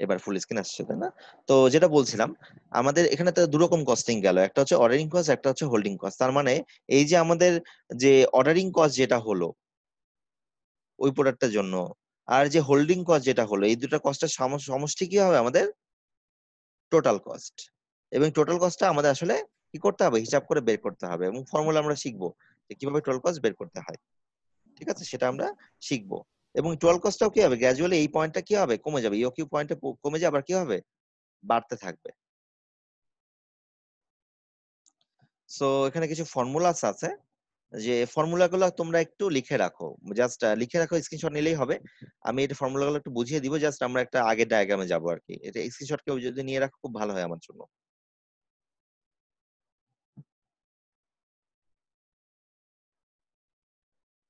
এবার full screen আসছে তাই না? তো যেটা বলছিলাম, আমাদের এখানে তো দু রকম কস্টিং গেল, একটা হচ্ছে অর্ডারিং কস্ট, একটা হচ্ছে হোল্ডিং কস্ট। তার মানে এই যে আমাদের যে অর্ডারিং কস্ট যেটা হলো ওই প্রোডাক্টের জন্য, আর যে হোল্ডিং কস্ট যেটা হলো, এই দুটো কস্টের সমষ্টি কি হবে আমাদের? Total cost. এবং টোটাল কস্টটা আমাদের আসলে কি করতে হবে? হিসাব করে বের করতে হবে, এবং ফর্মুলা আমরা শিখবো যে কিভাবে টোটাল কস্ট বের করতে হয়। ঠিক আছে, সেটা আমরা শিখবো। এবং টোটাল কস্টটাও কি হবে, গ্র্যাজুয়ালি এই পয়েন্টটা কি হবে, কমে যাবে, ইওকিউ পয়েন্টটা কমে যাবে, আবার কি হবে, বাড়তে থাকবে। সো এখানে কিছু ফর্মুলাস আছে, যে ফর্মুলাগুলো তোমরা একটু লিখে রাখো, জাস্ট লিখে রাখো, স্ক্রিনশট নিলেই হবে। আমি এই ফর্মুলাগুলো একটু বুঝিয়ে দিব, জাস্ট আমরা একটা আগের ডায়াগ্রামে যাবো আর কি। এটা স্ক্রিনশট কেউ যদি নিয়ে রাখো খুব ভালো হয় আমার জন্য।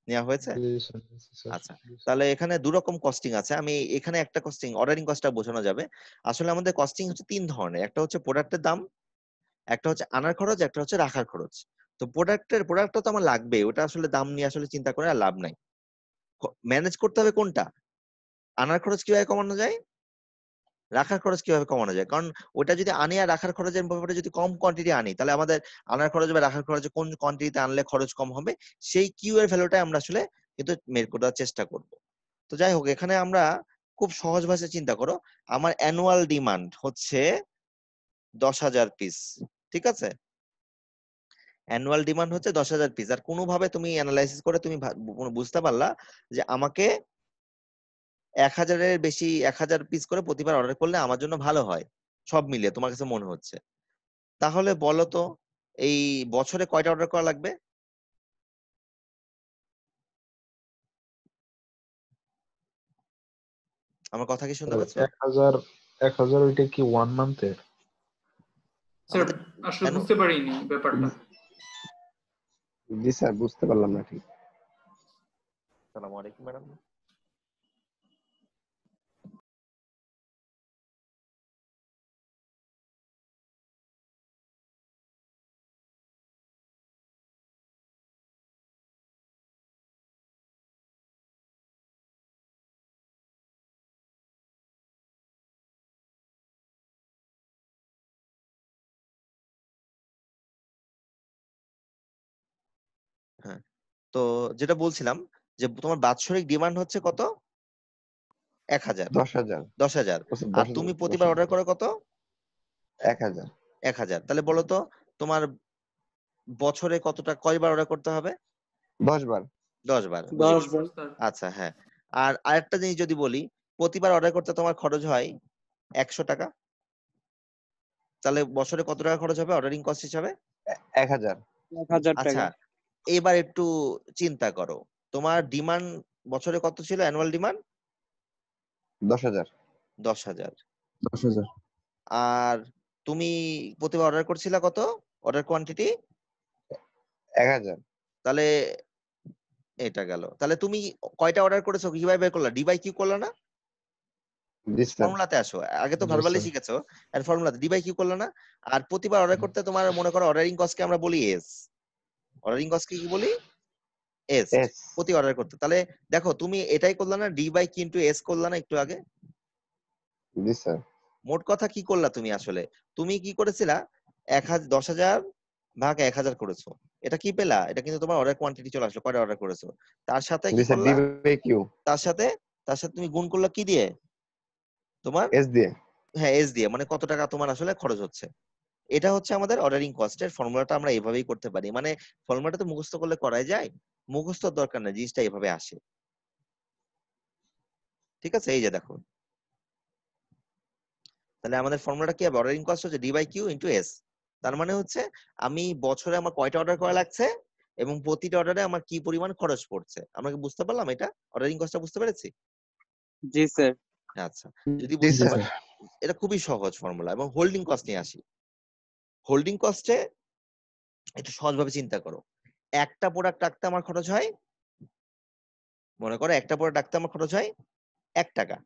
নেওয়া হয়েছে? জি স্যার, জি স্যার। আচ্ছা, তাহলে এখানে দু রকম কস্টিং আছে। আমি এখানে একটা কস্টিং, অর্ডারিং কস্টটা বোঝানো যাবে। আসলে আমাদের কস্টিং হচ্ছে তিন ধরনের, একটা হচ্ছে প্রোডাক্টের দাম, একটা হচ্ছে আনার খরচ, একটা হচ্ছে রাখার খরচ। তো প্রোডাক্টটা তো আমার লাগবে, ওটা আসলে দাম নিয়ে আসলে চিন্তা করে আর লাভ নাই। ম্যানেজ করতে হবে কোনটা, আনার খরচ কিভাবে কমানো যায়, রাখার খরচ কিভাবে কমানো যায়। কারণ ওটা যদি আনি আর রাখার খরচের ব্যাপারে যদি কম কোয়ান্টিটি আনি, তাহলে আমাদের আনার খরচ বা রাখার খরচে কোন কোয়ান্টিটিতে আনলে খরচ কম হবে, সেই কিউ এর ভ্যালুটা আমরা আসলে কিন্তু বের করার চেষ্টা করব। তো যাই হোক, এখানে আমরা খুব সহজ ভাষায় চিন্তা করো, আমার অ্যানুয়াল ডিমান্ড হচ্ছে 10,000 পিস। ঠিক আছে, অ্যানুয়াল ডিমান্ড হচ্ছে 10,000 পিস। আর কোনোভাবে তুমি অ্যানালাইসিস করে তুমি বুঝতে পারলা যে আমাকে 1,000-এর বেশি, 1,000 পিস করে প্রতিবার অর্ডার করলে আমার জন্য ভালো হয়, সব মিলিয়ে তোমার কাছে মনে হচ্ছে। তাহলে বলো তো, এই বছরে কয়টা অর্ডার করা লাগবে? আমার কথা কি শুনতে পাচ্ছ? 1000 ওইটা কি 1 মান্থের? স্যার আমাদের আসলে বুঝতে পারিনি ব্যাপারটা। জি স্যার, বুঝতে পারলাম না ঠিক। আসসালামু আলাইকুম ম্যাডাম। হ্যাঁ, তো যেটা বলছিলাম, যে তোমার বাৎসরিক ডিমান্ড হচ্ছে কত? 1,000। 10,000। 10,000। বছর আর 10,000, তুমি প্রতিবার 10,000, অর্ডার করো কত? 1,000। 1,000। তাহলে বলো তো, তোমার বছরে কতটা, কয়বার অর্ডার করতে হবে? 10 বার। 10 বার। 10 বুঝেছি। বার স্যার। আচ্ছা, হ্যাঁ। আর আরেকটা জিনিস যদি বলি, প্রতিবার অর্ডার করতে তোমার খরচ হয় 100 টাকা। তাহলে বছরে কত টাকা খরচ হবে অর্ডারিং কস্ট হিসাবে? 1,000। 1,000 আচ্ছা, টাকা। এবার একটু চিন্তা করো, তোমার ডিমান্ড বছরে কত ছিল, অ্যানুয়াল ডিমান্ড? 10,000। 10,000। 10,000। আর তুমি প্রতিবার অর্ডার করছিলা কত, অর্ডার কোয়ান্টিটি? 1,000। তাহলে এটা গেল। তাহলে তুমি কয়টা অর্ডার করেছো কিভাবে বের করলা, ডি বাই কিউ করলা না? জি স্যার। ফর্মুলাতে আসো, আগে তো জি ভার্বালি স্যার। শিখেছো, আর ফর্মুলাতে ডি বাই কিউ করলা না? আর প্রতিবার অর্ডার করতে তোমার মনে করো অর্ডারিং কস্টকে আমরা বলি এস, অর্ডারিং কস্টকে কি বলি, এস, এস। প্রতি অর্ডার করতে। তাহলে দেখো তুমি এটাই করলা না, D by Q into S করলা না একটু আগে? জি স্যার। মোট কথা কি করলা তুমি আসলে, তুমি কি করেছিলা, 10,000 ভাগ 1,000 করেছো। এটা কি পেলা, এটা কিন্তু তোমার অর্ডার কোয়ান্টিটি চলে আসলো, কয়টা অর্ডার করেছো। তার সাথে জি কি স্যার, ডি করলা, বাই কিউ। তার সাথে তার সাথে তুমি গুণ করলা কি দিয়ে, তোমার, এস দিয়ে। হ্যাঁ এস দিয়ে, মানে কত টাকা তোমার আসলে খরচ হচ্ছে। এটা হচ্ছে আমাদের অর্ডারিং কস্টের ফর্মুলাটা, আমরা এভাবেই করতে পারি। মানে ফর্মুলাটা তো মুখস্থ করলে করাই যায়, মুখস্থর দরকার নেই, জিনিসটা এভাবে আসে। ঠিক আছে, এই যে দেখো, তাহলে আমাদের ফর্মুলাটা কি হবে, অর্ডারিং কস্ট হচ্ছে D by Q into S. তার মানে হচ্ছে আমি বছরে আমার কয়টা অর্ডার করা লাগছে, এবং প্রতিটা অর্ডারে আমার কি পরিমাণ খরচ পড়ছে। আমরা কি বুঝতে পারলাম এটা, অর্ডারিং কস্টটা বুঝতে পেরেছি? জি স্যার। আচ্ছা, যদি জি বুঝতে স্যার। পারি, এটা খুবই সহজ ফর্মুলা। এবং হোল্ডিং কস্ট নিয়ে আসি। হোল্ডিং কস্টে একটু সহজভাবে চিন্তা করো, একটা প্রোডাক্ট রাখতে আমার খরচ হয়, মনে করো একটা প্রোডাক্ট রাখতে আমার খরচ হয় 1 টাকা।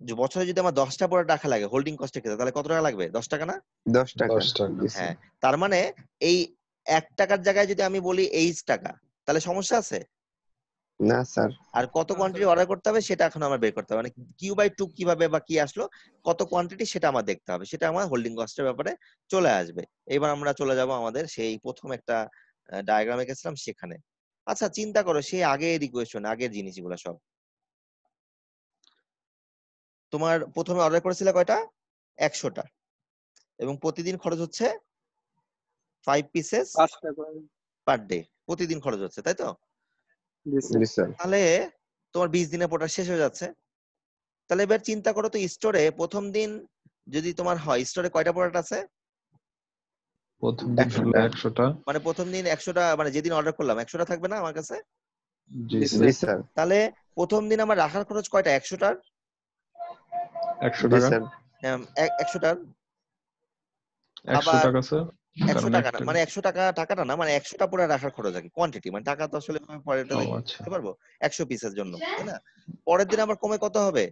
যে বছরে যদি আমার 10টা প্রোডাক্ট রাখা লাগে হোল্ডিং কস্টের ক্ষেত্রে, তাহলে কত টাকা লাগবে, 10 টাকা না? 10 টাকা। 10 টাকা। জি হ্যাঁ, স্যার। তার মানে এই 1 টাকার জায়গায় যদি আমি বলি 8 টাকা, তাহলে সমস্যা আছে? না স্যার। আর কত না, কোয়ান্টিটি স্যার। অর্ডার করতে হবে সেটা এখন আমার বের করতে হবে, মানে Q/2 কিভাবে বা কি আসলো, কত কোয়ান্টিটি সেটা আমার দেখতে হবে, সেটা আমার হোল্ডিং কস্টের ব্যাপারে চলে আসবে। এবার আমরা চলে যাব আমাদের সেই প্রথম একটা ডায়াগ্রাম এঁকেছিলাম সেখানে। আচ্ছা চিন্তা করো সেই আগের ইকুয়েশন, আগের জিনিসগুলো সব। তোমার প্রথমে অর্ডার করেছিলে কয়টা? 100টা, এবং প্রতিদিন খরচ হচ্ছে 5 পিসেস 5টা করে। পার ডে, প্রতিদিন খরচ হচ্ছে, তাই তো? জি স্যার। জি স্যার। তাহলে তোমার 20 দিনের প্রোডাক্ট শেষ হয়ে যাচ্ছে। তাহলে এবার চিন্তা করো তো, স্টোরে প্রথম দিন যদি তোমার হয়, স্টোরে কয়টা প্রোডাক্ট আছে? প্রথম দিন হলো 100টা। 100টা। মানে প্রথম দিন 100টা, মানে যেদিন অর্ডার করলাম 100টা থাকবে না আমার কাছে? জি জি স্যার। জি স্যার। তাহলে প্রথম দিন আমার রাখার খরচ কয়টা? 100টার? 100 জি টাকা। স্যার। 100টার। 100 আবার টাকা স্যার। 100 কারণ টাকা না, একটা মানে 100 টাকা টাকাটা না, মানে 100টা পুরো রাখার খরচ আর কি, কোয়ান্টিটি, মানে টাকা তো আসলে পরে ও আচ্ছা। দিতে পারবো 100 পিসের জন্য, তাই না? পরের দিন আবার কমে কত হবে?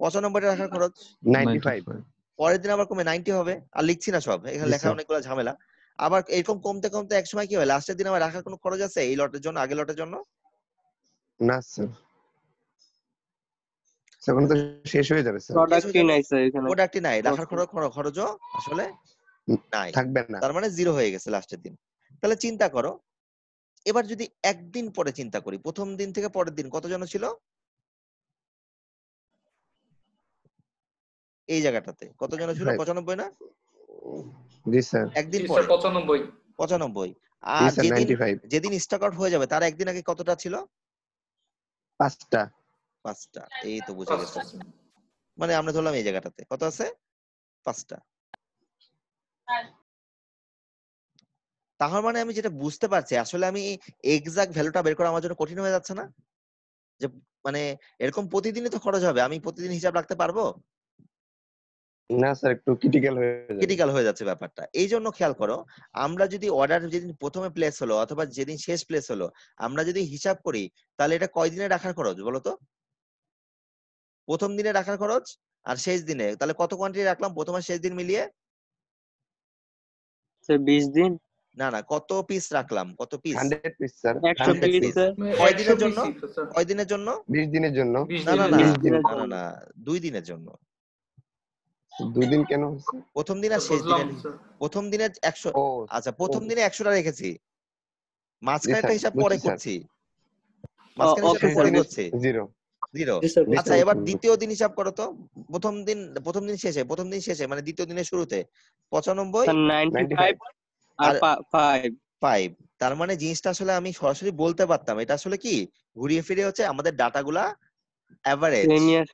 95টা রাখার খরচ। 95। 95। পরের দিন আবার কমে 90 হবে। আর লিখছি না সব, এখানে জি লেখা স্যার। অনেকগুলো ঝামেলা। আবার এরকম কমতে কমতে এক সময় কি হয়, লাস্টের দিন আমার রাখার কোনো খরচ আছে এই লটের জন্য, আগের লটের জন্য? না স্যার। তখন তো শেষ হয়ে যাবে স্যার। শেষ হয়ে প্রোডাক্টই যাবে, নাই স্যার এখানে। প্রোডাক্টই নাই, রাখার কষ্ট। খরচও আসলে নাই, থাকবে না। তার মানে জিরো হয়ে গেছে লাস্টের দিন। তাহলে চিন্তা করো, এবার যদি একদিন পরে চিন্তা করি, প্রথম দিন থেকে পরের দিন কত জন ছিল এই জায়গাটাতে? কত জন ছিল? 95। 95 না? জি স্যার। একদিন জি স্যার, পরে 95। 95। জি আর স্যার। যেদিন 95। যেদিন স্টক আউট হয়ে যাবে তার একদিন আগে কতটা ছিল? 5টা। 5টা। এই তো বুঝে গেছে, 5টা। মানে আমরা ধরলাম এই জায়গাটাতে কত আছে? 5টা। তার মানে আমি যেটা বুঝতে পারছি, আসলে আমি এক্সাক্ট ভ্যালুটা বের করা আমার জন্য কঠিন হয়ে যাচ্ছে না? যে মানে এরকম প্রতিদিনই তো খরচ হবে, আমি প্রতিদিন হিসাব রাখতে পারবো? না স্যার, একটু ক্রিটিক্যাল হয়ে যাবে। ক্রিটিক্যাল হয়ে যাচ্ছে ব্যাপারটা। এই জন্য খেয়াল করো, আমরা যদি অর্ডার যেদিন প্রথমে প্লেস হলো অথবা যেদিন শেষ প্লেস হলো, আমরা যদি হিসাব করি, তাহলে এটা কয় দিনে রাখার খরচ বলো তো? প্রথম দিনে রাখার খরচ আর শেষ দিনে, তাহলে কত কোয়ান্টিটি রাখলাম প্রথম আর শেষ দিন মিলিয়ে? স্যার 20 দিন। না না, কত পিস রাখলাম, কত piece? 100 piece sir. 100 100 piece piece. Sir. কয় 100 দিনের জন্য? পিসই তো স্যার। কয় দিনের জন্য? 20 দিনের জন্য। 20 না না দিনের না 20 জন্য। দিন। না না না, 2 দিনের জন্য। 2 দিন কেন স্যার? প্রথম দিন আর স্যার শেষ বুঝলাম দিনের। স্যার। প্রথম দিনের 100। ও আচ্ছা ও প্রথম দিনে 100টা রেখেছি, জি মাঝখানে একটা স্যার, হিসাব পরে বুঝছি স্যার। করছি, মাঝখানে ওকে হিসাবটা স্যার। পরে করছি। 0। 0। জি স্যার জি আচ্ছা স্যার, এবার বুঝছি। দ্বিতীয় দিন হিসাব করো তো। প্রথম দিন শেষে মানে দ্বিতীয় দিনের শুরুতে 95 স্যার 95 95। আর আর 5। 5। তার মানে জিনিসটা আসলে আমি সরাসরি বলতে পারতাম, এটা আসলে কি ঘুরিয়ে ফিরে হচ্ছে আমাদের ডাটাগুলা অ্যাভারেজ প্রিমিয়ার।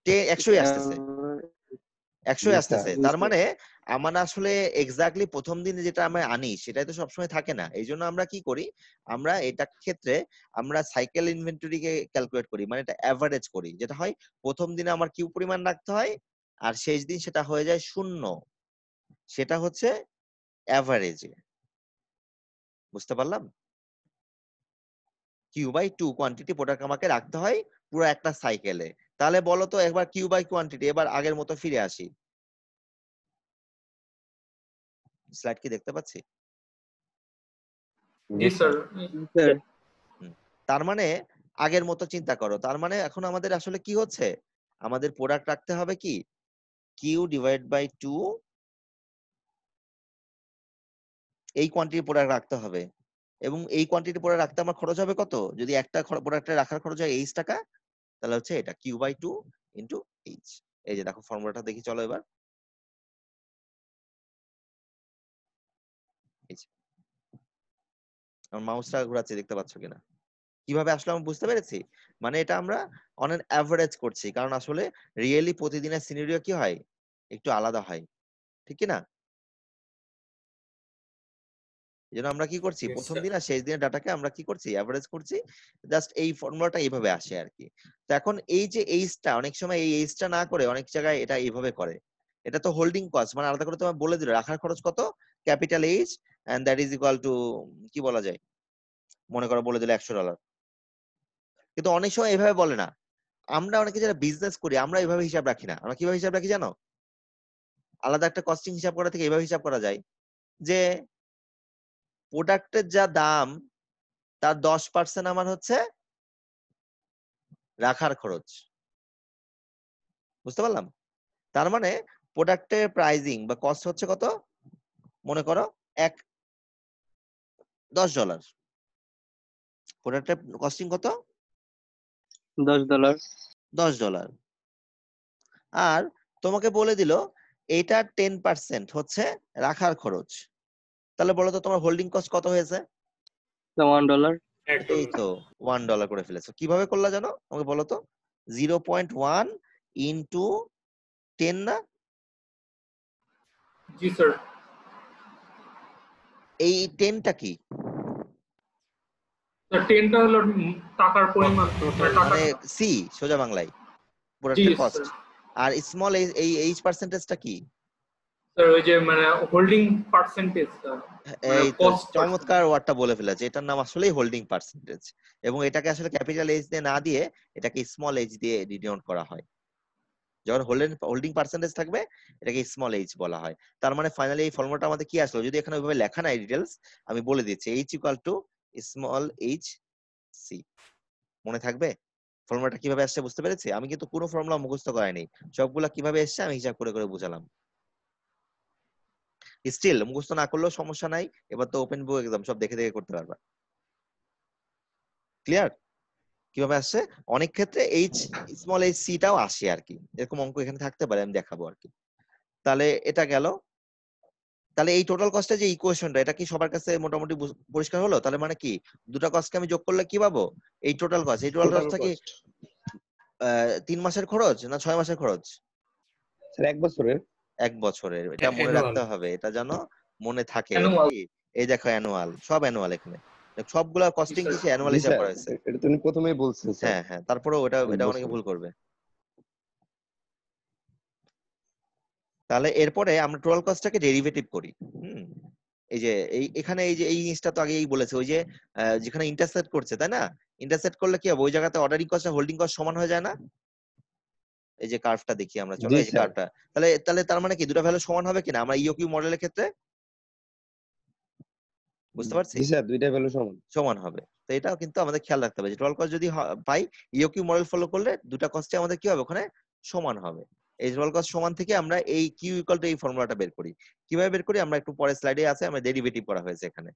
100ই আসতেছে, 100ই জি স্যার। আসতেছে। তার মানে আমার আসলে এক্স্যাক্টলি প্রথম দিনে যেটা আমরা আনি সেটাই তো সবসময় থাকে না। এই জন্য আমরা কি করি, আমরা এটা ক্ষেত্রে আমরা সাইকেল ইনভেন্টরিকে ক্যালকুলেট করি, মানে এটা অ্যাভারেজ করি, যেটা হয় প্রথম দিনে আমার কিউ পরিমাণ রাখতে হয় আর শেষ দিন সেটা হয়ে যায় 0, সেটা হচ্ছে অ্যাভারেজে। বুঝতে পারলাম? Q/2 কোয়ান্টিটি প্রোডাক্ট আমাকে রাখতে হয় পুরো একটা সাইকেলে। তাহলে বলো তো একবার Q/কোয়ান্টিটি, এবার আগের মতো ফিরে আসি। স্লাইড কি দেখতে পাচ্ছি? জি স্যার। স্যার হুম। তার মানে আগের মতো চিন্তা করো, তার মানে এখন আমাদের আসলে কি হচ্ছে, আমাদের প্রোডাক্ট রাখতে হবে কি Q/2, এই কোয়ান্টিটি প্রোডাক্ট রাখতে হবে, এবং এই কোয়ান্টিটি প্রোডাক্ট রাখতে আমার খরচ হবে কত? যদি একটা প্রোডাক্টে রাখার খরচ হয় H টাকা, তাহলে হচ্ছে এটা Q/2 ইন্টু H। এই যে দেখো ফর্মুলাটা দেখি চলো এবার। এই যে, আমার মাউসটা ঘোরাচ্ছি, দেখতে পাচ্ছ কিনা? কিভাবে আসলে আমি বুঝতে পেরেছি, মানে এটা আমরা অন এন অ্যাভারেজ করছি, কারণ আসলে রিয়েলি প্রতিদিনের সিনারিও কি হয়, একটু আলাদা হয়, ঠিক কি না? এই জন্য আমরা কি করছি, Yes, প্রথম sir. দিন আর শেষ দিনের ডাটাকে আমরা কি করছি, অ্যাভারেজ করছি। জাস্ট এই ফর্মুলাটা এইভাবে আসে আর কি। তো এখন এই যে এইচটা, অনেক সময় এই এইচটা না করে অনেক জায়গায় এটা এইভাবে করে। এটা তো হোল্ডিং কস্ট, মানে আলাদা করে তোমার বলে দিল রাখার খরচ কত, capital H, and that is equal to কি বলা যায়, মনে করো বলে দিল $100। কিন্তু অনেক সময় এভাবে বলে না। আমরা অনেকে যারা বিজনেস করি আমরা এভাবে হিসাব রাখি না। আমরা কিভাবে হিসাব রাখি জানো? আলাদা একটা কস্টিং হিসাব করা থেকে এভাবে হিসাব করা যায় যে প্রোডাক্টের যা দাম তার 10% আমার হচ্ছে রাখার খরচ। বুঝতে পারলাম? তার মানে প্রোডাক্টের প্রাইজিং বা কস্ট হচ্ছে কত? মনে করো $10। প্রোডাক্টের কস্টিং কত? $10 $10। আর তোমাকে বলে দিল এইটা 10% হচ্ছে রাখার খরচ। তাহলে বলো তো তোমার হোল্ডিং কস্ট কত হয়েছে? $1 এই তো $1 করে ফেলেছো। কিভাবে করলা জানো? আমাকে বলো তো। 0.1 ইন্টু 10 না? জি স্যার। এই 10টা কি? স্যার 10টা হলো টাকার পরিমাণ, মানে টাকা। মানে সি সোজা বাংলায় জি প্রোডাক্টের কস্ট। স্যার। আর স্মল এই এইচ পার্সেন্টেজটা কি? স্যার ওই যে মানে হোল্ডিং পার্সেন্টেজটা, মানে এই তো কস্ট চমৎকার ওয়ার্ডটা বলে ফেলেছে। এটার নাম আসলেই হোল্ডিং পার্সেন্টেজ, এবং এটাকে আসলে ক্যাপিটাল এইচ দিয়ে না দিয়ে এটাকে স্মল এইচ দিয়ে ডিনোট করা হয়। যখন হোল্ডিং পার্সেন্টেজ থাকবে এটাকে স্মল এইচ বলা হয়। তার মানে ফাইনালি এই ফর্মুলাটা আমাদের কি আসলো? যদি এখানে ওইভাবে লেখা নাই ডিটেলস, আমি বলে দিচ্ছি। H equal to small H C. মনে থাকবে ফর্মুলাটা কিভাবে আসছে? বুঝতে পেরেছি? আমি কিন্তু পুরো ফর্মুলা মুখস্থ করাইনি, সবগুলা কিভাবে এসছে আমি হিসাব করে করে বুঝালাম। স্টিল মুখস্থ না করলেও সমস্যা নাই, এবার তো ওপেন বুক এক্সাম, সব দেখে দেখে করতে পারবা। ক্লিয়ার কিভাবে আসছে? অনেক ক্ষেত্রে এইচ স্মল এইচ সিটাও আসে আর কি, এরকম অঙ্ক এখানে থাকতে পারে, আমি দেখাবো আর কি। তাহলে এটা গেল। তাহলে এই টোটাল কস্টের যে ইকুয়েশনটা, এটা কি সবার কাছে মোটামুটি পরিষ্কার হলো? তাহলে মানে কি, দুটা কস্টকে আমি যোগ করলে কি পাবো? এই টোটাল কস্ট। এই টোটাল কস্টটা কি 3 মাসের খরচ না 6 মাসের খরচ? স্যার 1 বছরের। 1 বছরের। এটা মনে রাখতে হবে, এটা যেন মনে থাকে অ্যানুয়াল। নাকি? এই দেখো অ্যানুয়াল, সব অ্যানুয়াল এখানে, সবগুলা কস্টিং স্যার। কিছু অ্যানুয়াল জি হিসাব স্যার, করা হয়েছে। এটা তো উনি প্রথমেই বলছেন স্যার। হ্যাঁ হ্যাঁ, তারপরেও এটা 1 অনেকে বছর। ভুল করবে। তাহলে এরপরে আমরা টোটাল কস্টটাকে ডেরিভেটিভ করি। হুম, এই যে এখানে এই যে এই জিনিসটা তো আগেই বলেছে, ওই যে যেখানে ইন্টারসেক্ট করছে, তাই না? ইন্টারসেক্ট করলে কি হবে? ওই জায়গাতে অর্ডারিং কস্ট আর হোল্ডিং কস্ট সমান হয়ে যায় না? এই যে কার্ভটা দেখি আমরা, চলো জি এই যে স্যার। কার্ভটা, তাহলে তাহলে তার মানে কি দুটো ভ্যালু সমান হবে কিনা আমরা ইওকিউ মডেলের ক্ষেত্রে? বুঝতে পারছি, জি স্যার, দুইটা ভ্যালু সমান। সমান হবে। তো এটাও কিন্তু আমাদের খেয়াল রাখতে হবে যে টোটাল কস্ট যদি পাই, ইওকিউ মডেল ফলো করলে দুটা কস্টে আমাদের কি হবে? ওখানে সমান হবে। এই টোটাল কস্ট সমান থেকে আমরা এই কিউ ইকুয়াল টু এই ফর্মুলাটা বের করি। কিভাবে বের করি আমরা একটু পরের স্লাইডে আছে, আমরা ডেরিভেটিভ করা হয়েছে এখানে।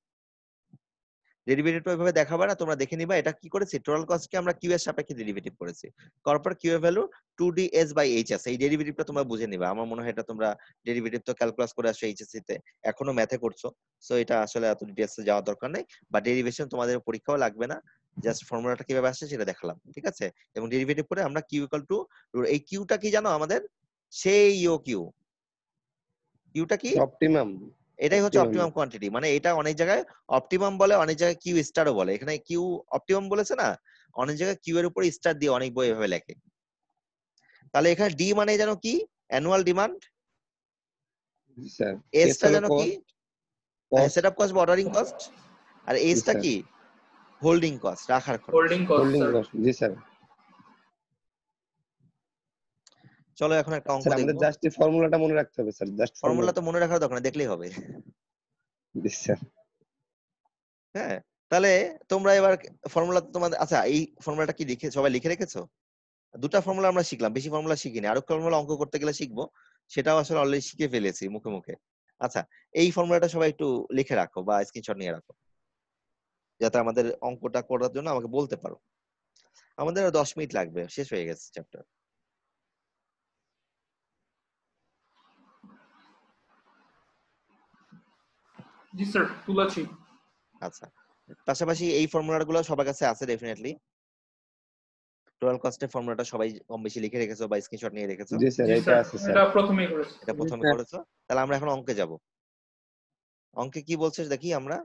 ডেরিভেটিভটা ওইভাবে দেখাবে না, তোমরা দেখে নিবা। এটা কি করেছি? টোটাল কস্টকে আমরা কিউ এর সাপেক্ষে ডেরিভেটিভ করেছি। করার পর কিউ এর ভ্যালু 2ds/h আছে। এই ডেরিভেটিভটা তোমরা বুঝে নিবা। আমার মনে হয় এটা তোমরা ডেরিভেটিভ তো ক্যালকুলাস করে আসছো এইচএসসি তে, এখনো ম্যাথে করছো, সো এটা আসলে এত ডিটেইলসে যাওয়ার দরকার নেই। বা ডেরিভেশন তোমাদের পরীক্ষাও লাগবে না, জাস্ট ফর্মুলাটা কিভাবে আসছে সেটা দেখালাম, ঠিক আছে? এবং ডেরিভেটিভ করে আমরা কিউ ইকুয়াল টু, এই কিউটা কি জানো আমাদের? সেই ইও কিউ। কিউটা কি? অপটিমাম। এটাই হচ্ছে অপটিমাম। Optimum quantity. মানে এটা অনেক জায়গায় অপটিমাম বলে, অনেক জায়গায় কিউ স্টারও বলে। এখানে কিউ অপটিমাম বলেছে না, অনেক জায়গায় কিউ এর উপরে স্টার দিয়ে অনেক বই এভাবে লেখে। তাহলে এখানে ডি মানে জানো কি? Annual demand. জি স্যার। এস এসটা হলো জানো কি? কস্ট। সেটআপ কস্ট বা অর্ডারিং কস্ট। আর জি এসটা স্যার। কি? হোল্ডিং কস্ট, রাখার খরচ। Holding cost holding sir. Cost. জি স্যার। চলো এখন একটা অঙ্ক স্যার আমাদের দেখবো। জাস্ট এই ফর্মুলাটা মনে রাখতে হবে স্যার, জাস্ট ফর্মুলা ফর্মুলা। তো মনে রাখার দরকার নেই, দেখলেই হবে। জি স্যার। হ্যাঁ, তাহলে তোমরা এবার ফর্মুলা তোমাদের, আচ্ছা এই ফর্মুলাটা কি লিখে সবাই লিখে রেখেছো? দুটা ফর্মুলা আমরা শিখলাম, বেশি ফর্মুলা শিখিনি। আরো ফর্মুলা অঙ্ক করতে গেলে শিখবো, সেটাও আসলে অলরেডি শিখে ফেলেছি মুখে মুখে। আচ্ছা, এই ফর্মুলাটা সবাই একটু লিখে রাখো বা স্ক্রিনশট নিয়ে রাখো, যাতে আমাদের অঙ্কটা করার জন্য আমাকে বলতে পারো। আমাদের 10 মিনিট লাগবে, শেষ হয়ে গেছে চ্যাপ্টার। জি স্যার, তুলেছি। আচ্ছা, পাশাপাশি এই ফর্মুলা গুলো সবার কাছে আছে ডেফিনেটলি। টোটাল কস্টের ফর্মুলাটা সবাই কম বেশি লিখে রেখেছো বা স্ক্রিনশট নিয়ে রেখেছো। জি স্যার, জি এটা স্যার, আছে স্যার। এটা প্রথমেই করেছি। এটা জি প্রথমে স্যার। করেছো। তাহলে আমরা এখন অঙ্কে যাব। অঙ্কে কি বলছে দেখি আমরা।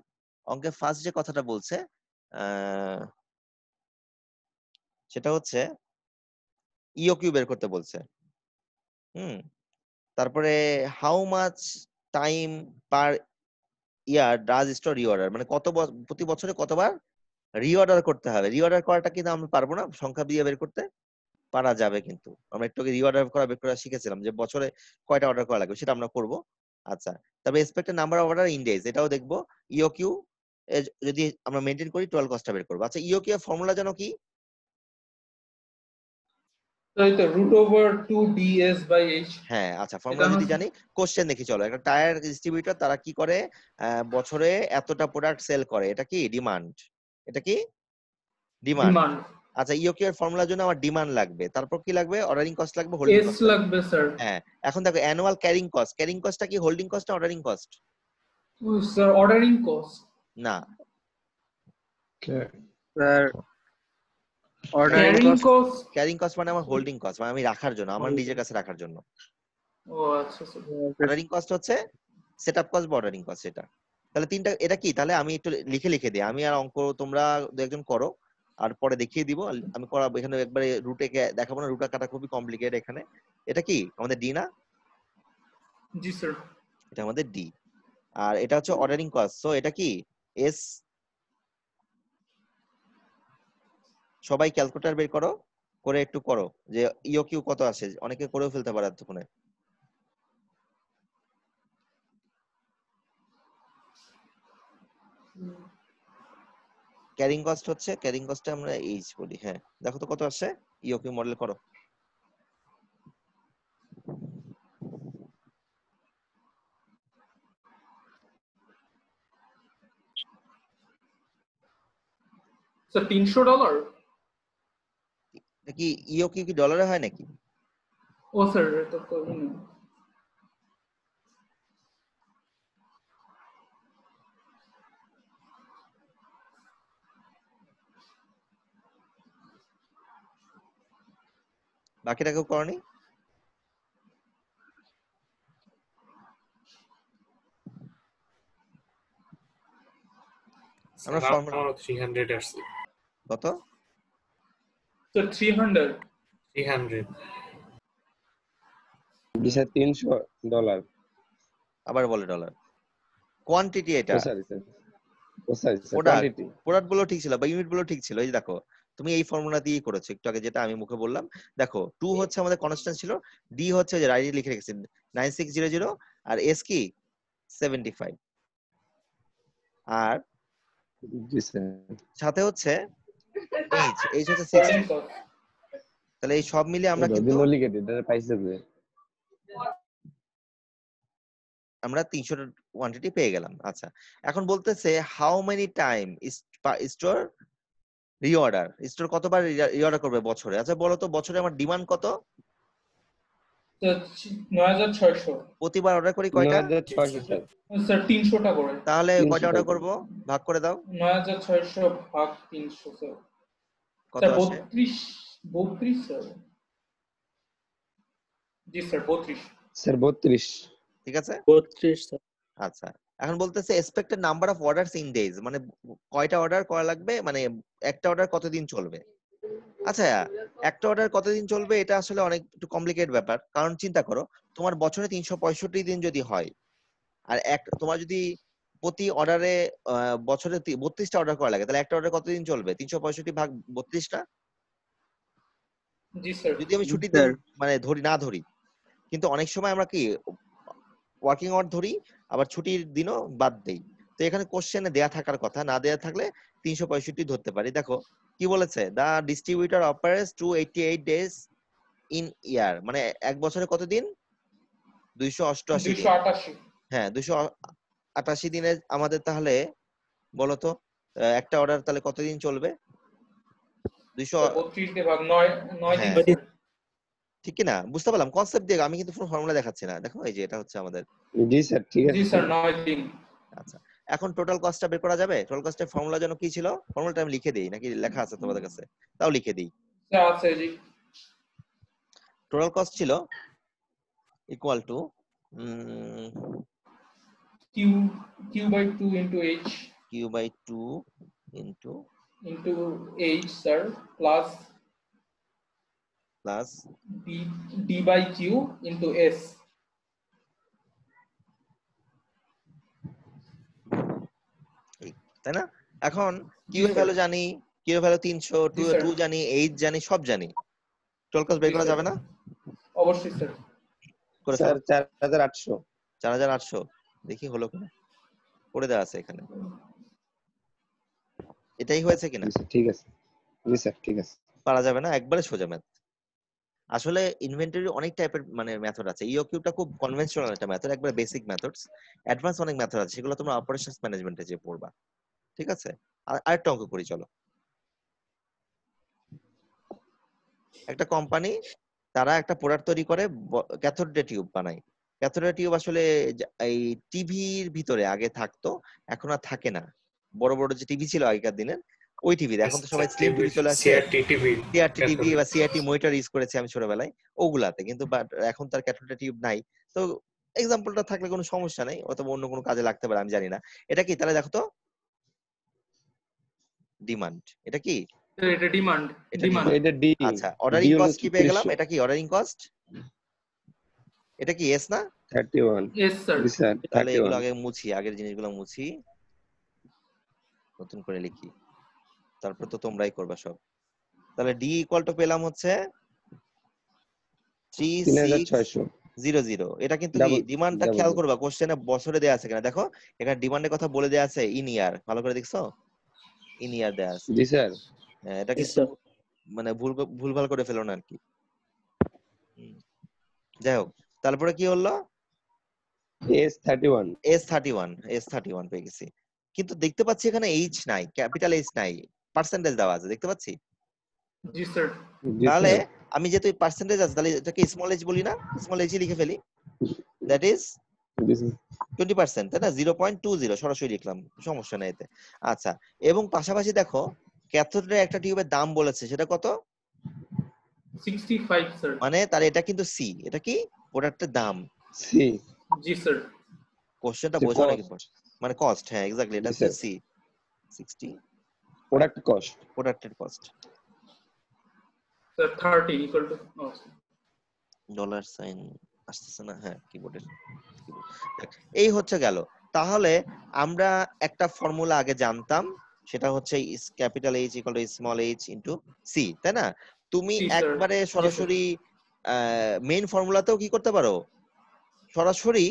অঙ্কে ফার্স্ট যে কথাটা বলছে সেটা হচ্ছে ইওকিউ বের করতে বলছে। হুম, তারপরে how much time per year does store reorder, মানে প্রতি বছরে কতবার রিঅর্ডার করতে হবে। রিঅর্ডার করাটা কিন্তু আমরা পারবো না, সংখ্যা দিয়ে বের করতে পারা যাবে, কিন্তু আমরা একটু রিঅর্ডার করা বের করা শিখেছিলাম যে বছরে কয়টা অর্ডার করা লাগবে, সেটা আমরা করব। আচ্ছা, তবে expected number of order in days, এটাও দেখবো। ইওকিউ যদি আমরা মেনটেন করি 12 কস্টটা বের করবো। আচ্ছা, ইওকিউ এর ফর্মুলা জানো কি? তো এই তো √2ds/h হ্যাঁ আচ্ছা, এটা ফর্মুলা যদি হচ্ছে জানি, কোশ্চেন দেখি চলো। একটা টায়ার ডিস্ট্রিবিউটর তারা কি করে, বছরে এতটা প্রোডাক্ট সেল করে, এটা কি ডিমান্ড, এটা কি ডিমান্ড। ডিমান্ড আচ্ছা, ইওকিউ এর ফর্মুলার জন্য আমার ডিমান্ড লাগবে, তারপর কি লাগবে, অর্ডারিং কস্ট লাগবে, হোল্ডিং এস কস্ট লাগবে। লাগবে স্যার। হ্যাঁ, এখন দেখো অ্যানুয়াল ক্যারিং কস্ট, ক্যারিং কস্টটা কি হোল্ডিং কস্ট না ordering cost? Sir ordering cost. না, sir ordering carrying cost. Cost. Carrying cost মানে আমার হোল্ডিং কস্ট, মানে আমি রাখার জন্য, আমার নিজের কাছে রাখার জন্য। ও আচ্ছা স্যার। অর্ডারিং কস্ট হচ্ছে সেটআপ কস্ট বা অর্ডারিং কস্ট, এটা। তাহলে তিনটা, এটা কি, তাহলে আমি একটু লিখে দিই, আমি আর অঙ্ক তোমরা দু একজন করো, আর পরে দেখিয়ে দিব। আমি করাবো এখানে একবারে, রুটে দেখাবো না, রুটা কাটা খুবই কমপ্লিকেটেড এখানে। এটা কি আমাদের ডি না? জি স্যার। এটা আমাদের ডি। আর এটা হচ্ছে অর্ডারিং কস্ট, সো এটা কি এস। সবাই ক্যালকুলেটর বের করো, করে একটু করো যে ইওকিউ কত আসে, অনেকে করেও ফেলতে পারে এতক্ষণে। ক্যারিং কস্ট হচ্ছে, ক্যারিং কস্টে আমরা এইচ বলি। হ্যাঁ, দেখো তো কত আসছে, ইওকিউ মডেল করো। স্যার $300। কি ইওকিউ কি ডলারে হয় নাকি? ও স্যার এটা তো বাকিটা কেউ করনি? আমরা ফর্মুলা 300 আসছে। কত? স্যার 300। 300 জি স্যার $300। আবার বলে ডলার। কোয়ান্টিটি এটা, ও স্যার প্রোডাক্ট, কোয়ান্টিটি। প্রোডাক্ট গুলো ঠিক ছিল বা ইউনিট গুলো ঠিক ছিল। এই যে দেখো, তুমি এই ফর্মুলা দিয়েই করেছো একটু আগে, যেটা আমি মুখে বললাম। দেখো 2 হচ্ছে আমাদের কনস্ট্যান্ট ছিল, ডি হচ্ছে যে রাইটে লিখে রেখেছি 9600, আর এস কি 75, আর জি স্যার। সাথে হচ্ছে এইচ হচ্ছে 60। Ordering cost. তাহলে এই সব মিলিয়ে আমরা কিন্তু লিখে দিই, এটা পাইছে যে আমরা 300 কোয়ান্টিটি পেয়ে গেলাম। আচ্ছা, এখন বলতেছে how many time store reorder, store কতবার রিঅর্ডার করবে বছরে। আচ্ছা বলো তো, বছরে আমার ডিমান্ড কত? স্যার 9600। প্রতিবার অর্ডার করি কয়টা? 9600 স্যার। স্যার 300টা করে। তাহলে 300 কয়টা অর্ডার টাকা। করব, ভাগ করে দাও। 9600 ভাগ 300 স্যার। কত স্যার আসে? 32 স্যার। জি স্যার 32। স্যার 32। ঠিক আছে। 32 স্যার। আচ্ছা, এখন বলতেছে expected number of orders in days, মানে কয়টা অর্ডার করা লাগবে, মানে একটা অর্ডার কতদিন চলবে। আচ্ছা, একটা অর্ডার কতদিন চলবে, এটা আসলে অনেক একটু কমপ্লিকেটেড ব্যাপার। কারণ চিন্তা করো, তোমার বছরে 365 দিন যদি হয়, আর তোমার যদি প্রতি অর্ডারে বছরে 32টা অর্ডার করা লাগে, তাহলে একটা অর্ডার কতদিন চলবে? 365 ভাগ 32টা। জি স্যার। যদি আমি জি ছুটির দিন স্যার। মানে ধরি, কিন্তু অনেক সময় আমরা কি ওয়ার্কিং আওয়ার ধরি, আবার ছুটির দিনও বাদ দেই। তো এখানে কোশ্চেনে দেয়া থাকার কথা, না দেয়া থাকলে 365 ধরতে পারি। দেখো কি বলেছে, দা ডিস্ট্রিবিউটর অপারেটস 288 ডেজ ইন ইয়ার, মানে এক বছরে কত দিন? 288 দিন। 288। হ্যাঁ, 288 দিনে আমাদের তাহলে বলো তো, একটা অর্ডার তাহলে কতদিন চলবে? 200। 32 দিয়ে ভাগ 9 দিন হ্যাঁ, স্যার। ঠিক কি না? বুঝতে পারলাম কনসেপ্ট দিয়ে, আমি কিন্তু পুরো ফর্মুলা দেখাচ্ছি না। দেখো এই যে এটা হচ্ছে আমাদের। জি স্যার ঠিক জি আছে স্যার স্যার। 9 দিন। আচ্ছা, এখন টোটাল কস্টটা বের করা যাবে। টোটাল কস্টের ফর্মুলা যেন কি ছিল, ফর্মুলাটা আমি লিখে দিই নাকি লেখা আছে তোমাদের কাছে? তাও লিখে দিই। স্যার আছে জি। টোটাল কস্ট ছিল equal to Q/2 into H Q/2 into into H sir plus D/Q into S। তাই না? এখন কিউ জি এর স্যার। ভ্যালু জানি, কিউ এর ভ্যালু 300, জি স্যার। 2 জানি, এইচ জানি, সব জানি। টোটাল কস্ট বের জি করা স্যার। যাবে না? অবশ্যই স্যার। করে স্যার ফেলো। 4800। 4800 দেখি হলো কিনা, করে দেওয়া আছে এখানে। এটাই হয়েছে কিনা? জি স্যার ঠিক আছে। জি স্যার ঠিক আছে। পারা যাবে না, একবারে সোজা ম্যাথ। আসলে ইনভেন্টরি অনেক টাইপের মানে মেথড আছে। ইওকিউটা খুব কনভেনশনাল একটা মেথড, একবার বেসিক মেথডস। অ্যাডভান্স অনেক মেথড আছে, সেগুলো তোমরা অপারেশনস ম্যানেজমেন্টে যে পড়বা। ঠিক আছে, আর আরেকটা অঙ্ক করি চলো। একটা কোম্পানি, তারা একটা প্রোডাক্ট তৈরি করে, ক্যাথোড রে টিউব বানায়। ক্যাথোড রে টিউব আসলে এই টিভির ভিতরে আগে থাকতো, এখন আর থাকে না। বড় বড় যে টিভি ছিল আগেকার দিনের, ওই টিভিতে, এখন তো সবাই স্লিম টিভি চলে আসছে, সিআরটি টিভি সিআরটি টিভি বা সিআরটি মনিটর ইউজ করেছি আমি ছোটবেলায়, ওগুলাতে কিন্তু। বাট এখন তার ক্যাথোড রে টিউব নাই। তো এক্সাম্পলটা থাকলে কোনো সমস্যা নেই, অথবা অন্য কোনো কাজে লাগতে পারে, আমি জানি না। এটা কি তাহলে দেখো তো, ডিমান্ড। এটা কি? এটা ডিমান্ড। এটা ডিমান্ড। ডিমান্ড। এটা ডি। আচ্ছা, ডি অর্ডারিং হলো কস্ট কি পেয়ে গেলাম? 3600। এটা কি অর্ডারিং কস্ট? এটা কি এস না? 31। Yes sir. জি স্যার, তাহলে এগুলো 31। আগে মুছি, আগের জিনিসগুলো মুছি, নতুন করে লিখি, তারপর তো তোমরাই করবা সব। তাহলে ডি ইকুয়াল টু পেলাম হচ্ছে 3600। এটা কিন্তু কি ডাবল ডিমান্ডটা ডাবল খেয়াল করবা, কোশ্চেনে বছরে দেয়া আছে কিনা দেখো। এখানে ডিমান্ডের কথা বলে দেয়া আছে ইন ইয়ার, ভালো করে দেখছো? ইন ইয়ার দেয়া আছে। জি স্যার। এটা Yes, কিন্তু sir. মানে ভুলভাল করে ফেলো না আর কি। যাই হোক, তারপরে কি হলো? S31। S31 পেয়ে গেছি, কিন্তু দেখতে পাচ্ছি এখানে এইচ নাই, ক্যাপিটাল এইচ নাই, পার্সেন্টেজ দেওয়া আছে, দেখতে পাচ্ছি। জি স্যার। জি তাহলে স্যার। আমি যেহেতু পার্সেন্টেজ আছে, তাহলে এটাকে স্মল এইচ বলি না, স্মল এইচ লিখে ফেলি, দ্যাট ইজ জি স্যার। 20%, তাই না? 0.20 সরাসরি লিখলাম, সমস্যা নেই এতে। আচ্ছা, এবং পাশাপাশি দেখো ক্যাথোডের একটা টিউবের দাম বলেছে, সেটা কত? 65 স্যার। মানে তার এটা কিন্তু সি, এটা কি প্রোডাক্টের দাম। সি। জি স্যার। কোশ্চেনটা সি বোঝো নাকি? কস্ট। মানে কস্ট, হ্যাঁ এক্স্যাক্টলি, এটা জি হচ্ছে স্যার। সি। 60 product cost. প্রোডাক্টের কস্ট। Sir 30 equal to dollar sign আসতেছে না, হ্যাঁ কিবোর্ডের। এই হচ্ছে গেল। তাহলে আমরা একটা ফর্মুলা আগে জানতাম, সেটা হচ্ছে capital H equal to small H into C, তাই না? তুমি জি স্যার। একবারে জি স্যার। সরাসরি মেইন ফর্মুলাতেও কি করতে পারো, সরাসরি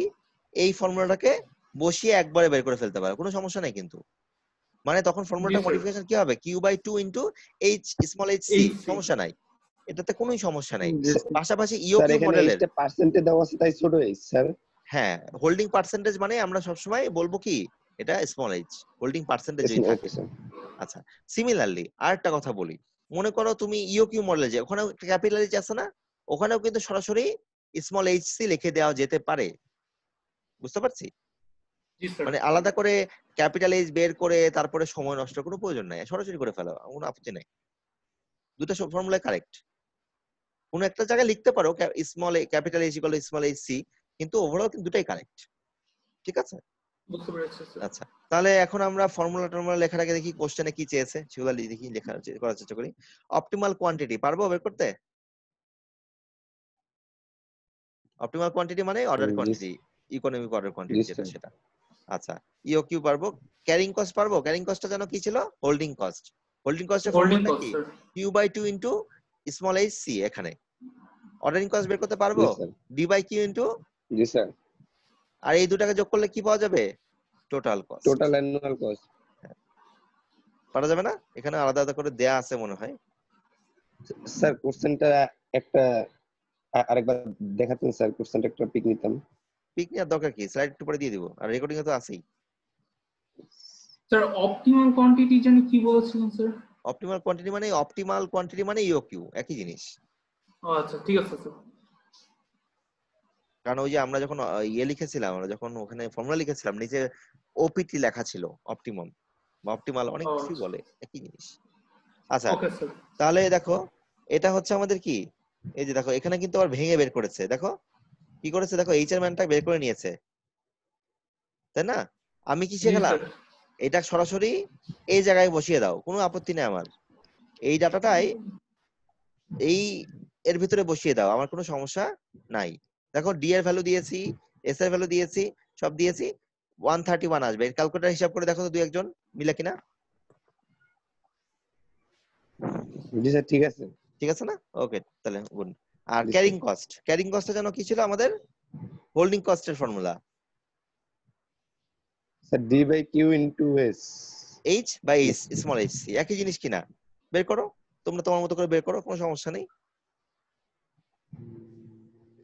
এই ফর্মুলাটাকে বসিয়ে একবারে বের করে ফেলতে পারো, কোনো সমস্যা নেই কিন্তু। মানে তখন জি ফর্মুলাটা স্যার। মডিফিকেশন কি হবে, কিউ/2 into H small H C, H C. সমস্যা নাই, এটাতে কোনো সমস্যা নাই। Yes, পাশাপাশি স্যার ইওকিউ এখানে মডেলের, এইচটা পার্সেন্টে দেওয়া আছে তাই ছোট এইচ স্যার। হ্যাঁ হোল্ডিং পার্সেন্টেজ মানে আমরা সবসময় বলবো কি এটা স্মল এইচ, হোল্ডিং পার্সেন্টেজ যদি থাকে। Okay sir. আচ্ছা, সিমিলারলি আরেকটা কথা বলি, মনে করো তুমি ইওকিউ মডেলে যে ওখানে ক্যাপিটাল এইচ আছে না, ওখানেও কিন্তু সরাসরি স্মল এইচ সি লিখে দেওয়া যেতে পারে, বুঝতে পারছি? জি স্যার। মানে আলাদা করে ক্যাপিটাল এইচ বের করে তারপরে সময় নষ্ট কোনো প্রয়োজন নাই, সরাসরি করে ফেলা, কোনো আপত্তি নাই। দুটো ফর্মুলা কারেক্ট, কোন একটা জায়গায় লিখতে পারো small capital H equal to small H C, কিন্তু ওভারঅল কিন্তু দুটাই কারেক্ট। ঠিক আছে, বুঝতে পেরেছি স্যার। আচ্ছা। তাহলে এখন আমরা ফর্মুলা টর্মুলা লেখার আগে দেখি কোশ্চেনে কি চেয়েছে, সেগুলো দেখি করার চেষ্টা করি। অপটিমাল কোয়ান্টিটি পারবো বের করতে? অপটিমাল কোয়ান্টিটি মানে order quantity, economic order quantity যেটা সেটা। আচ্ছা, ইওকিউ পারবো। ক্যারিং কস্ট পারবো? ক্যারিং কস্টটা যেন কি ছিল? Holding cost. হোল্ডিং কস্টের হোল্ডিং ফর্মুলাটা কস্ট কি? স্যার। কিউ/2 ইনটু স্মল এইচ সি। এখানে অর্ডারিং কস্ট বের করতে পারবো? জি স্যার। ডি/কিউ ইনটু, জি স্যার। আর এই দুটাকে যোগ করলে কি পাওয়া যাবে? Total cost. Total annual cost. পারা যাবে না? এখানে আলাদা আলাদা করে দেয়া আছে মনে হয়। স্যার কোশ্চেনটা একটা আরেকবার দেখাতেন স্যার, কোশ্চেনটা একটা পিক নিতাম। পিক নেওয়ার দরকার কি, স্লাইড একটু পরে দিয়ে দিব, আর রেকর্ডিং এ তো আছেই। স্যার অপটিমাল কোয়ান্টিটি জানি কি বলেছিলেন স্যার? অপটিমাল কোয়ান্টিটি মানে ইওকিউ, একই জিনিস। ও আচ্ছা, ঠিক আছে স্যার। কারণ ওই যে আমরা যখন লিখেছিলাম, আমরা যখন ওখানে ফর্মুলা লিখেছিলাম, নিচে ওপিটি লেখা ছিল, অপটিমাম বা অপটিমাল, অনেক কিছু বলে, একই জিনিস। আচ্ছা, ওকে স্যার। তাহলে দেখো এটা হচ্ছে আমাদের কি, এই যে দেখো এখানে কিন্তু আবার ভেঙে বের করেছে, দেখো কি করেছে, দেখো এইচ এর মানটা বের করে নিয়েছে, তাই না? আমি কি জি শিখলাম, স্যার। এটা সরাসরি এই জায়গায় বসিয়ে দাও, কোনো আপত্তি নেই আমার, এই ডাটাটাই এই এর ভিতরে বসিয়ে দাও, আমার কোনো সমস্যা নাই। দেখো ডি এর ভ্যালু দিয়েছি, এস এর ভ্যালু দিয়েছি, সব দিয়েছি, 131 আসবে। ক্যালকুলেটর হিসাব করে দেখো তো দুই একজন মিলে কিনা। জি স্যার, ঠিক আছে। ঠিক আছে না? ওকে, তাহলে গুড। আর জি ক্যারিং কস্টটা যেন কি ছিল আমাদের? হোল্ডিং কস্টের ফর্মুলা sir D/Q into S। H by H small H C, একই জিনিস কিনা বের করো, তোমরা তোমার মতো করে বের করো, কোনো সমস্যা নেই।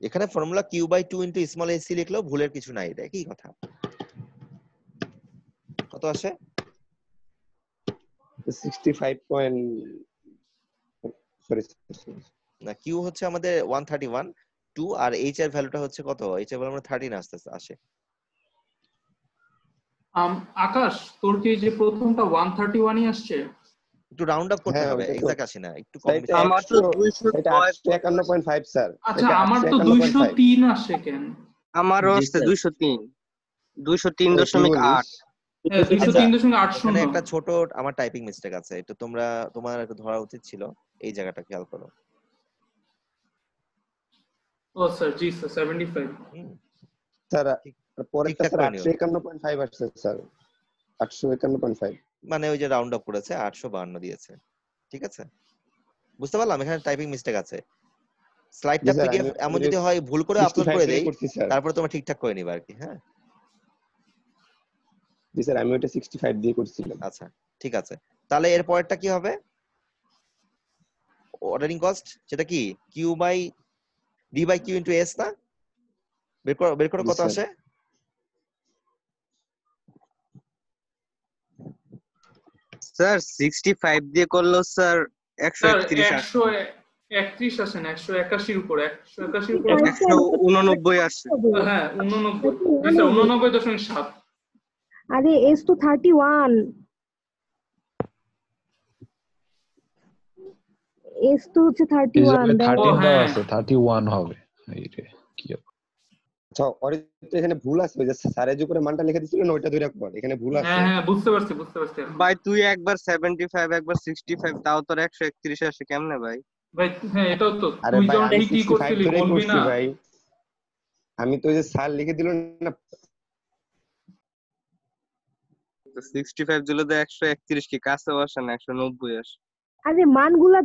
এখানে formula Q/2 into small ac লিখলেও ভুলের কিছু নাই, এটা একই কথা। কত আসে? 65 পয়েন্ট, সরি না, Q হচ্ছে আমাদের 131 2, আর H এর ভ্যালুটা হচ্ছে কত? H এর ভ্যালু আমরা 13 আসে। আকাশ, তোর কি যে প্রথমটা 131ই আসছে? একটু রাউন্ড আপ করতে হ্যাঁ, হবে, ওইটা তো এক্সাক্ট আসে না, একটু কম স্যার বেশি। এটা আমার তো 100, এটা 851.5 স্যার। আচ্ছা, এটা আমার তো 851.5। 203 আসে কেন? আমারও জি আসছে স্যার। 203, ওই কি 203.8। বলিস? হ্যাঁ, 203.8 এখানে একটা ছোট আমার টাইপিং মিস্টেক আছে, একটু তোমার একটু ধরা উচিত ছিল, এই জায়গাটা খেয়াল করো। ও স্যার, জি স্যার, 75। হুম, স্যার ঠিক- পরেরটা ঠিকঠাক স্যার করে নিও। 851.5 আসছে স্যার, 851.5। মানে ওই যে রাউন্ড আপ করেছে 852 দিয়েছে, ঠিক আছে, বুঝতে পারলাম এখানে টাইপিং মিস্টেক আছে। জি স্লাইডটা স্যার, পিডিএফ আমি এমন যদি হয় ভুল করে আপলোড 65 করে দিয়ে দেই, করছি স্যার। তারপরে তোমরা ঠিকঠাক করে নিবা আর কি। হ্যাঁ, জি স্যার, আমি ওটা 65 দিয়ে করছিলাম। আচ্ছা ঠিক আছে। তাহলে এর পরেরটা কি হবে? অর্ডারিং কস্ট, সেটা কি Q/D/Q ইন্টু S না? বের করো জি কত স্যার। আসে? স্যার 65 দিয়ে করলো স্যার স্যার 131 আসছে, 131 আসে না, 181 উপরে, 181 উপরে। 189 আসছে। হ্যাঁ, 89। জি স্যার, 89.7। আরে এস তো 31, এস তো হচ্ছে 31। 13 দেওয়া হ্যাঁ। আছে, 31 হবে। এই রে কি আচ্ছা, ওর তো এখানে ভুল আছে, ওই যে স্যারের যে উপরে মানটা লিখে দিছিল না, ওইটা ধরে রাখবো, এখানে ভুল আছে। হ্যাঁ, বুঝতে পারছি এখন। ভাই তুই একবার 75 একবার 65, তাও তোর 131 আসে কেমনে ভাই? ভাই হ্যাঁ, এটাও তো আরে তুই ভাই, যখন আমি ঠিকই 65 করছিলি, ধরেই বলবি করছি না? ভাই। আমি তো ওই যে স্যার লিখে দিল না। 65 দিলে তো 131 কি কাছেও আসে না, 190 আসে। আরে মানগুলা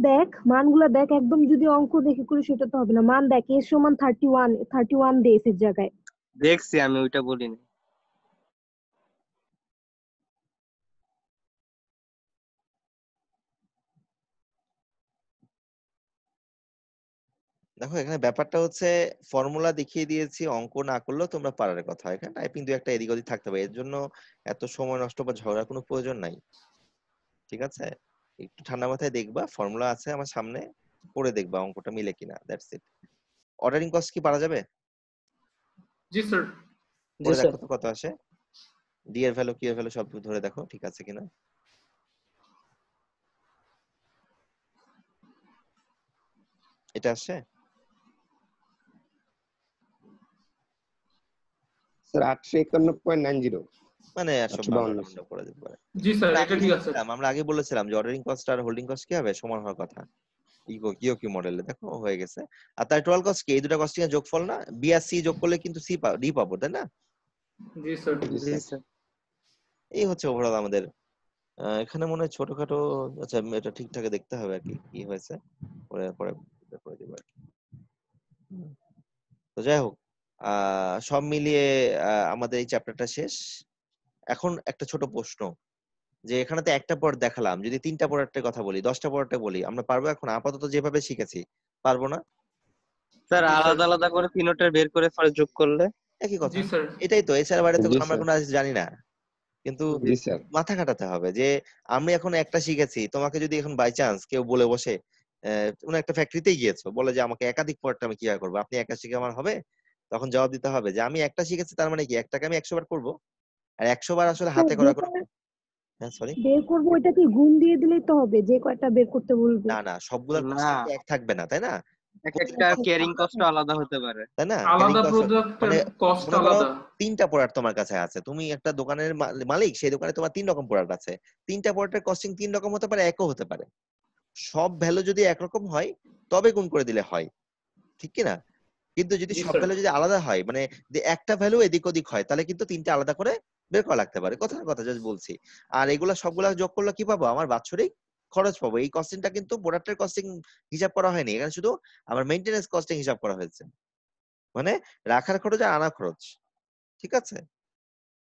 দেখ, একদম যদি অঙ্ক দেখে করে সেটা তো হবে না। মান দেখ, এস সমান 31 দে এর জায়গায়। দেখছি, আমি ওইটা বলিনি। দেখো এখানে ব্যাপারটা হচ্ছে ফর্মুলা দেখিয়ে দিয়েছি, অঙ্ক না করলেও তোমরা পারার কথা। এখানে টাইপিং দু একটা এদিক ওদিক থাকতে হবে, এর জন্য এত সময় নষ্ট বা ঝগড়ার কোনো প্রয়োজন নাই, ঠিক আছে? একটু ঠান্ডা মাথায় দেখবা, ফর্মুলা আছে আমার সামনে, পড়ে দেখবা অঙ্কটা মিলে কিনা, দ্যাটস ইট। অর্ডারিং কস্ট কি পারা যাবে? জি স্যার। জি পড়ে স্যার। দেখো তো কত আসে, ডি এর ভ্যালু, কি এর ভ্যালু সব ধরে দেখো ঠিক আছে কিনা। এটা আসে স্যার 851.90, মানে 852 রাউন্ড 852। আপ করা যেতে পারে। জি স্যার, আমরা এটা আগে ঠিক আছে। বলেছিলাম, যে অর্ডারিং কস্ট আর হোল্ডিং কস্ট কি হবে, সমান হওয়ার কথা কিউ মডেলে, দেখো হয়ে গেছে। আর তার টোটাল কস্ট কি, এই দুটো কস্টিং এর যোগফল না, বি আর সি যোগ করলে কিন্তু ডি পাবো, তাই না? জি স্যার। জি জি স্যার। স্যার। এই হচ্ছে ওভারঅল আমাদের। এখানে মনে হয় ছোটখাটো, আচ্ছা এটা ঠিকঠাক দেখতে হবে আর কি কি হয়েছে, পরে পরে করে দেবো আর কি। তো যাই হোক, সব মিলিয়ে আমাদের এই চ্যাপ্টারটা শেষ। এখন একটা ছোট প্রশ্ন, যে এখানে তো একটা পড় দেখালাম, যদি 3টা প্রোডাক্টের কথা বলি, 10টা প্রোডাক্টে বলি, আমরা পারবো? এখন আপাতত যেভাবে শিখেছি পারবো না? স্যার জি স্যার। আলাদা আলাদা করে তিনটার বের করে পরে যোগ করলে? একই কথা। জি স্যার। এটাই তো, এছাড়া বাইরে তো জি আমরা স্যার। কোনো জানি না, কিন্তু জি স্যার। মাথা খাটাতে হবে যে আমি এখন একটা শিখেছি, তোমাকে যদি এখন বাই চান্স কেউ বলে বসে, কোনো একটা ফ্যাক্টরিতেই গিয়েছো, বলে যে আমাকে একাধিক প্রোডাক্ট আমি কিভাবে করবো, আপনি একা শিখে আমার হবে? তখন জবাব দিতে হবে যে আমি একটা শিখেছি, তার মানে কি একটাকে আমি 100 বার করবো? আর 100 বার আসলে হাতে করা কোনো, হ্যাঁ সরি, বের করবো, এটা কি গুণ দিয়ে দিলেই তো হবে, যে কয়টা বের করতে বলবে? না সবগুলোর না, কস্ট এক থাকবে না, তাই না? এক একটা ক্যারিং কস্ট আলাদা হতে পারে। তাই না? আলাদা Carrying cost, প্রোডাক্টের মানে কস্ট মনে করো আলাদা। 3টা প্রোডাক্ট তোমার কাছে আছে, তুমি একটা দোকানের মালিক, সেই দোকানে তোমার 3 রকম প্রোডাক্ট আছে, 3টা প্রোডাক্টের কস্টিং 3 রকম হতে পারে, একও হতে পারে। সব ভ্যালু যদি একরকম হয় তবে গুণ করে দিলে হয়, ঠিক কি না? কিন্তু যদি জি সব স্যার। ভ্যালু যদি আলাদা হয়, মানে যে একটা ভ্যালু এদিক ওদিক হয়, তাহলে কিন্তু 3টা আলাদা করে বের করা লাগতে পারে, কথার কথা জাস্ট বলছি। আর এগুলা সবগুলা যোগ করলে কি পাবো, আমার বাৎসরিক খরচ পাবো। এই কস্টিংটা কিন্তু প্রোডাক্টের কস্টিং হিসাব করা হয়নি, এখানে শুধু আমার মেইনটেনেন্স কস্টিং হিসাব করা হয়েছে, মানে রাখার খরচ আর আনা খরচ, ঠিক আছে?